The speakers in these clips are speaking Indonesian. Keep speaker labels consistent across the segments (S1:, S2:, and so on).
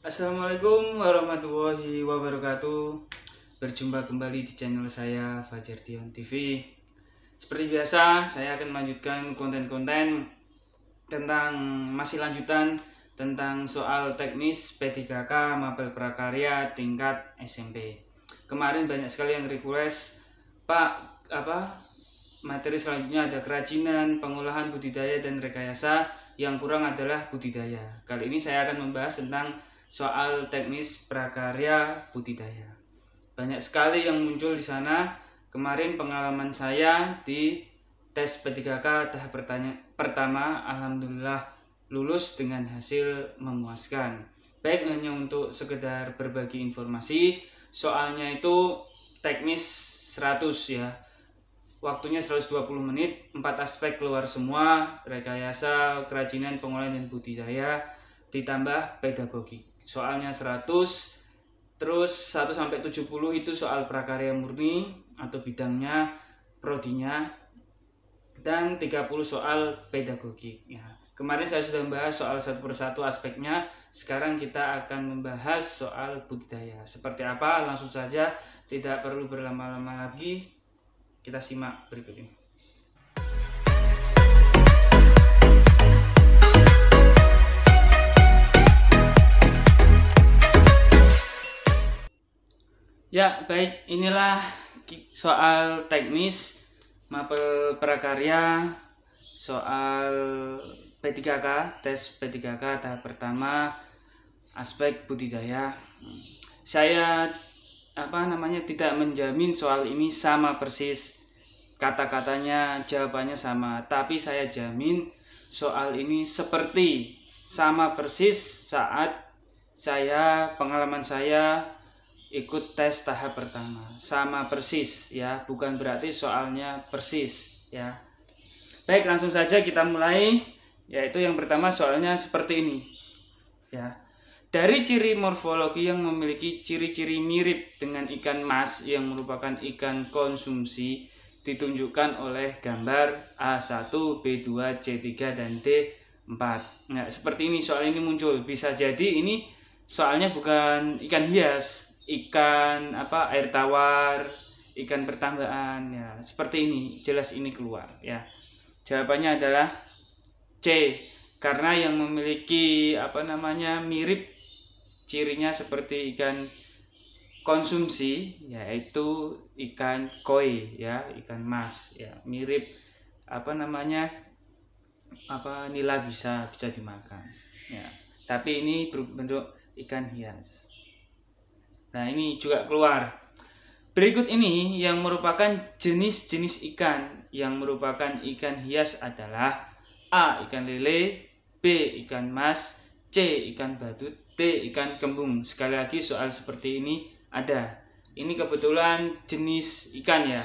S1: Assalamualaikum warahmatullahi wabarakatuh. Berjumpa kembali di channel saya Fajar Dion TV. Seperti biasa, saya akan melanjutkan konten-konten tentang masih lanjutan tentang soal teknis P3K Mapel Prakarya tingkat SMP. Kemarin banyak sekali yang request, Pak, materi selanjutnya ada kerajinan, pengolahan budidaya dan rekayasa, yang kurang adalah budidaya. Kali ini saya akan membahas tentang soal teknis prakarya budidaya. Banyak sekali yang muncul di sana. Kemarin pengalaman saya di tes P3K tahap pertama, alhamdulillah lulus dengan hasil memuaskan. Baik, hanya untuk sekedar berbagi informasi, soalnya itu teknis 100 ya. Waktunya 120 menit, 4 aspek keluar semua, rekayasa, kerajinan, pengolahan dan budidaya, ditambah pedagogik. Soalnya 100, terus 1 sampai 70 itu soal prakarya murni atau bidangnya, prodinya, dan 30 soal pedagogik ya. Kemarin saya sudah membahas soal satu persatu aspeknya. Sekarang kita akan membahas soal budidaya. Seperti apa? Langsung saja, tidak perlu berlama-lama lagi. Kita simak berikut ini. Ya, baik, inilah soal teknis Mapel Prakarya, soal P3K, tes P3K tahap pertama, aspek budidaya. Saya tidak menjamin soal ini sama persis kata-katanya, jawabannya sama, tapi saya jamin soal ini seperti sama persis saat pengalaman saya ikut tes tahap pertama, sama persis ya, bukan berarti soalnya persis ya. Baik, langsung saja kita mulai, yaitu yang pertama soalnya seperti ini ya. Dari ciri morfologi yang memiliki ciri-ciri mirip dengan ikan mas yang merupakan ikan konsumsi ditunjukkan oleh gambar A1, B2, C3 dan D4. Nah, seperti ini soal ini muncul. Bisa jadi ini soalnya bukan ikan hias, ikan air tawar, ikan pertambahan ya, seperti ini, jelas ini keluar ya. Jawabannya adalah C, karena yang memiliki mirip cirinya seperti ikan konsumsi yaitu ikan koi ya, ikan mas ya, mirip nila bisa dimakan ya, tapi ini berbentuk ikan hias. Nah, ini juga keluar. Berikut ini yang merupakan jenis-jenis ikan yang merupakan ikan hias adalah A. Ikan lele, B. Ikan mas, C. Ikan badut, D. Ikan kembung. Sekali lagi soal seperti ini ada. Ini kebetulan jenis ikan ya.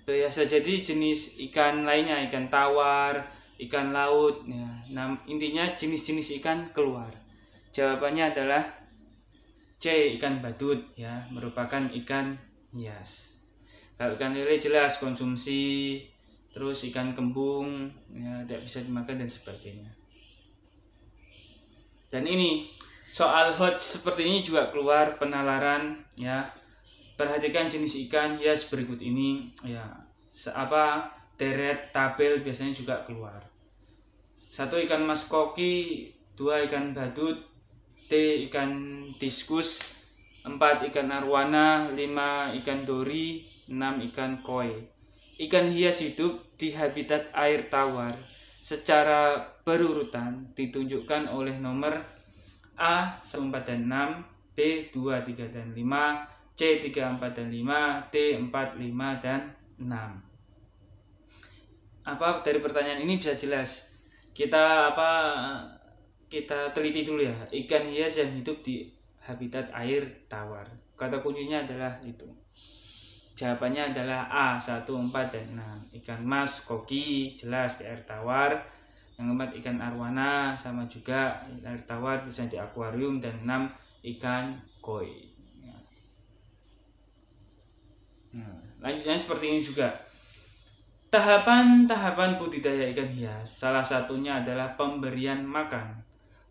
S1: Biasa jadi jenis ikan lainnya, ikan tawar, ikan laut ya. Nah, intinya jenis-jenis ikan keluar. Jawabannya adalah C. Ikan badut ya, merupakan ikan hias. Kalau ikan lele jelas konsumsi, terus ikan kembung ya, tidak bisa dimakan dan sebagainya. Dan ini soal hot seperti ini juga keluar penalaran ya. Perhatikan jenis ikan hias berikut ini ya. Deret tabel biasanya juga keluar. 1 ikan mas koki, 2 ikan badut, D. Ikan diskus, 4 ikan arwana, 5 ikan dori, 6 ikan koi. Ikan hias hidup di habitat air tawar secara berurutan ditunjukkan oleh nomor A 1, 4 dan 6, B 2, 3 dan 5, C 3, 4 dan 5, D 4, 5 dan 6. Dari pertanyaan ini bisa jelas. Kita teliti dulu ya, ikan hias yang hidup di habitat air tawar. Kata kuncinya adalah itu. Jawabannya adalah A 1, 4 dan 6. Ikan mas, koki jelas di air tawar. Yang keempat ikan arwana sama juga di air tawar, bisa di akuarium. Dan 6 ikan koi. Nah, lanjutnya seperti ini juga. Tahapan-tahapan budidaya ikan hias, salah satunya adalah pemberian makan.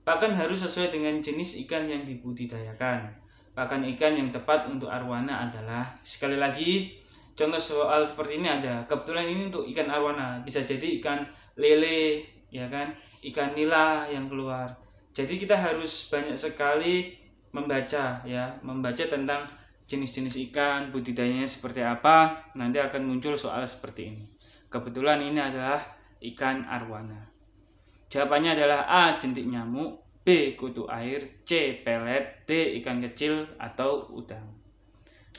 S1: Pakan harus sesuai dengan jenis ikan yang dibudidayakan. Pakan ikan yang tepat untuk arwana adalah, sekali lagi, contoh soal seperti ini ada. Kebetulan ini untuk ikan arwana, bisa jadi ikan lele, ya kan, ikan nila yang keluar. Jadi kita harus banyak sekali membaca, ya, membaca tentang jenis-jenis ikan, budidayanya seperti apa. Nanti akan muncul soal seperti ini. Kebetulan ini adalah ikan arwana. Jawabannya adalah A. Jentik nyamuk, B. Kutu air, C. Pelet, D. Ikan kecil atau udang.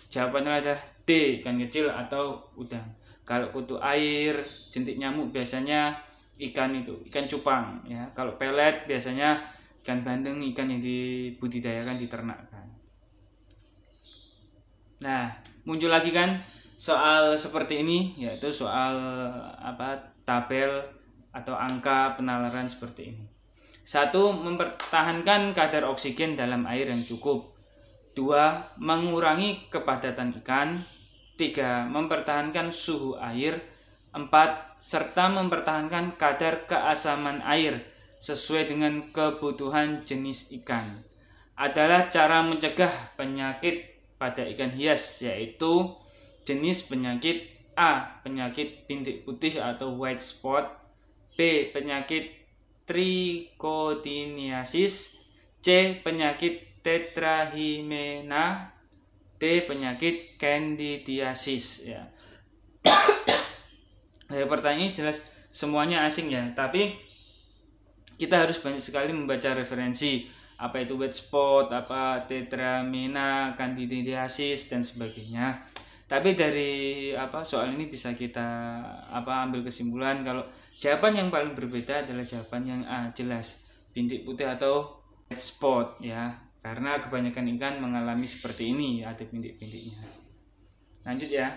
S1: Jawabannya adalah D. Ikan kecil atau udang. Kalau kutu air, jentik nyamuk biasanya ikan cupang, ya. Kalau pelet biasanya ikan bandeng, ikan yang dibudidayakan, diternakkan. Nah, muncul lagi kan soal seperti ini, yaitu soal tabel atau angka penalaran seperti ini. 1. Mempertahankan kadar oksigen dalam air yang cukup. 2. Mengurangi kepadatan ikan. 3. Mempertahankan suhu air. 4. Serta mempertahankan kadar keasaman air sesuai dengan kebutuhan jenis ikan. Adalah cara mencegah penyakit pada ikan hias, yaitu jenis penyakit A. Penyakit bintik putih atau white spot, B. Penyakit trichotillomaniasis, C. Penyakit tetrahymena, D. Penyakit candidiasis, ya. Dari pertanyaan ini jelas semuanya asing, ya, tapi kita harus banyak sekali membaca referensi, apa itu white spot, apa tetrahymena, candidiasis dan sebagainya. Tapi dari soal ini bisa kita ambil kesimpulan kalau jawaban yang paling berbeda adalah jawaban yang A, jelas bintik putih atau white spot, ya, karena kebanyakan ikan mengalami seperti ini, ada bintik-bintiknya. Lanjut, ya.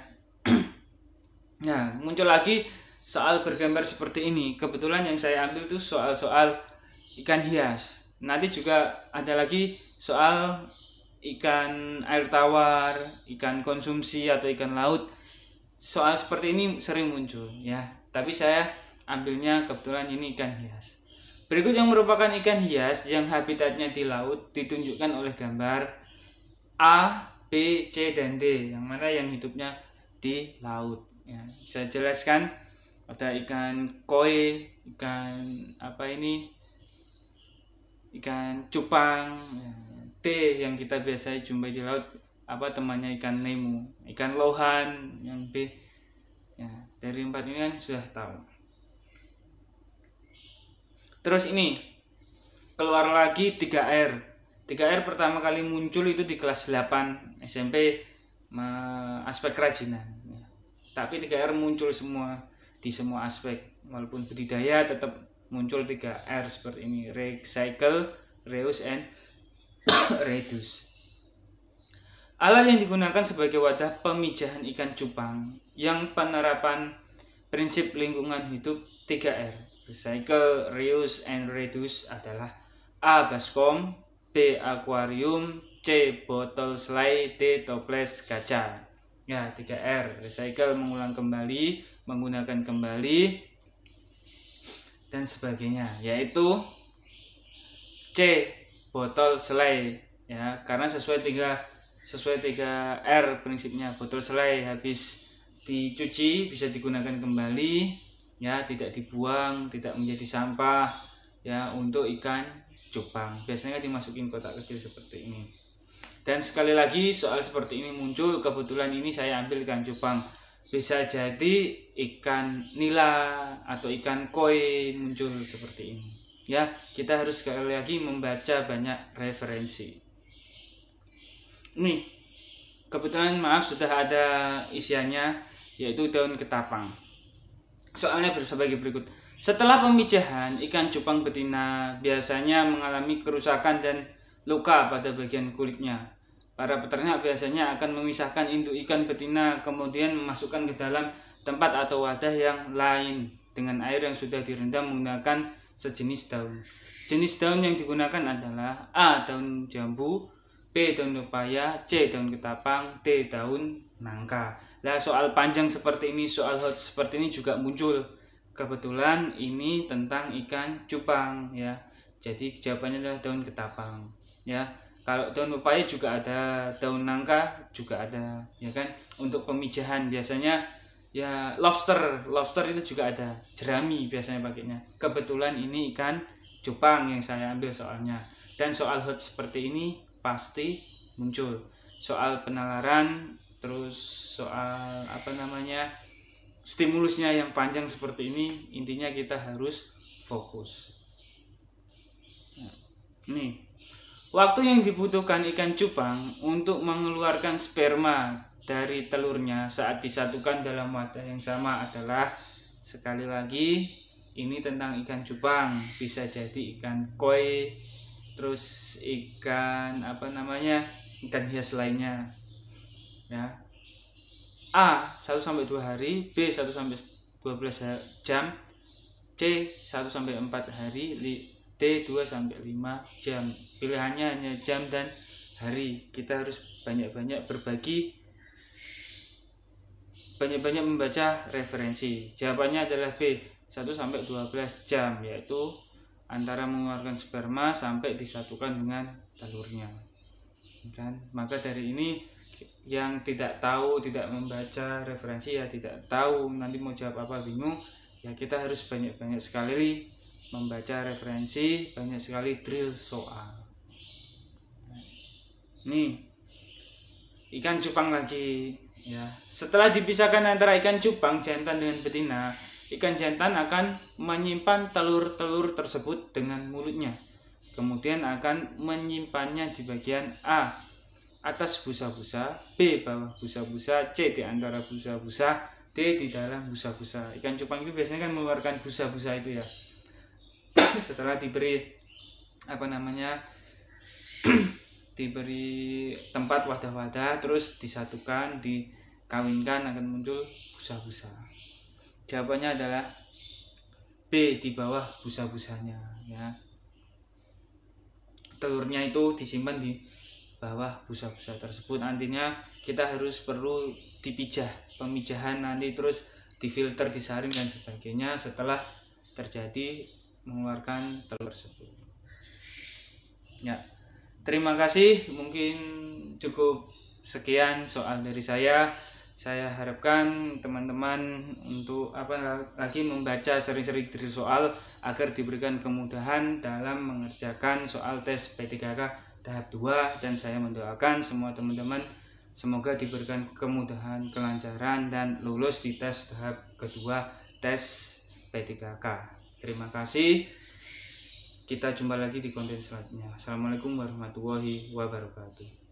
S1: Nah, muncul lagi soal bergambar seperti ini. Kebetulan yang saya ambil tuh soal-soal ikan hias. Nanti juga ada lagi soal ikan air tawar, ikan konsumsi atau ikan laut. Soal seperti ini sering muncul, ya. Tapi saya ambilnya kebetulan ini ikan hias. Berikut yang merupakan ikan hias yang habitatnya di laut ditunjukkan oleh gambar A, B, C, dan D. Yang mana yang hidupnya di laut, ya. Saya jelaskan, ada ikan koi, ikan ikan cupang, ya. D yang kita biasa jumpai di laut, temannya ikan nemo, ikan lohan, yang B, ya. Dari 4 ini kan sudah tahu. Terus ini keluar lagi 3R. 3R pertama kali muncul itu di kelas 8 SMP, aspek kerajinan, ya. Tapi 3R muncul semua di semua aspek, walaupun budidaya tetap muncul 3R seperti ini: recycle, reuse, and reduce. Alat yang digunakan sebagai wadah pemijahan ikan cupang yang penerapan prinsip lingkungan hidup 3R, recycle, reuse, and reduce adalah A. baskom, B. akuarium, C. botol selai, D. toples kaca. Ya, 3R, recycle, mengulang kembali, menggunakan kembali, dan sebagainya, yaitu C. botol selai, ya, karena sesuai 3R prinsipnya. Botol selai habis dicuci bisa digunakan kembali, ya, tidak dibuang, tidak menjadi sampah, ya, untuk ikan cupang. Biasanya dimasukin kotak kecil seperti ini. Dan sekali lagi soal seperti ini muncul, kebetulan ini saya ambil ikan cupang. Bisa jadi ikan nila atau ikan koi muncul seperti ini. Ya, kita harus sekali lagi membaca banyak referensi. Nih, kebetulan sudah ada isiannya, yaitu daun ketapang. Soalnya sebagai berikut. Setelah pemijahan, ikan cupang betina biasanya mengalami kerusakan dan luka pada bagian kulitnya. Para peternak biasanya akan memisahkan induk ikan betina, kemudian memasukkan ke dalam tempat atau wadah yang lain dengan air yang sudah direndam menggunakan sejenis daun. Jenis daun yang digunakan adalah A. daun jambu, B. daun pepaya, C. daun ketapang, D. daun nangka. Nah, soal panjang seperti ini, soal hot seperti ini juga muncul. Kebetulan ini tentang ikan cupang, ya. Jadi jawabannya adalah daun ketapang ya. Kalau daun pepaya juga ada, daun nangka juga ada ya kan. Untuk pemijahan biasanya ya lobster itu juga ada, jerami biasanya pakainya. Kebetulan ini ikan cupang yang saya ambil soalnya. Dan soal hot seperti ini pasti muncul soal penalaran, terus soal stimulusnya yang panjang seperti ini. Intinya kita harus fokus. Nah, nih waktu yang dibutuhkan ikan cupang untuk mengeluarkan sperma dari telurnya saat disatukan dalam wadah yang sama adalah, sekali lagi ini tentang ikan cupang, bisa jadi ikan koi, terus ikan ikan hias lainnya ya. A 1-2 hari, B 1-12 jam, C 1-4 hari, D 2-5 jam. Pilihannya hanya jam dan hari. Kita harus banyak-banyak banyak membaca referensi. Jawabannya adalah B 1-12 jam, yaitu antara mengeluarkan sperma sampai disatukan dengan telurnya kan. Maka dari ini yang tidak tahu, tidak membaca referensi ya tidak tahu nanti mau jawab apa, bingung ya. Kita harus banyak-banyak sekali membaca referensi, banyak sekali drill soal. Nih ikan cupang lagi ya. Setelah dipisahkan antara ikan cupang jantan dengan betina, ikan jantan akan menyimpan telur-telur tersebut dengan mulutnya. Kemudian akan menyimpannya di bagian A, atas busa-busa, B, bawah busa-busa, C, di antara busa-busa, D, di dalam busa-busa. Ikan cupang itu biasanya kan mengeluarkan busa-busa itu ya. Setelah diberi diberi tempat wadah-wadah, terus disatukan, dikawinkan, akan muncul busa-busa. Jawabannya adalah B, di bawah busa-busanya ya. Telurnya itu disimpan di bawah busa-busa tersebut. Nantinya kita perlu dipijah, pemijahan nanti, terus difilter, disaring dan sebagainya setelah terjadi mengeluarkan telur tersebut ya. Terima kasih, mungkin cukup sekian soal dari saya. Saya harapkan teman-teman untuk membaca sering-sering dari soal agar diberikan kemudahan dalam mengerjakan soal tes P3K tahap 2, dan saya mendoakan semua teman-teman semoga diberikan kemudahan, kelancaran, dan lulus di tes tahap kedua tes P3K. Terima kasih. Kita jumpa lagi di konten selanjutnya. Assalamualaikum warahmatullahi wabarakatuh.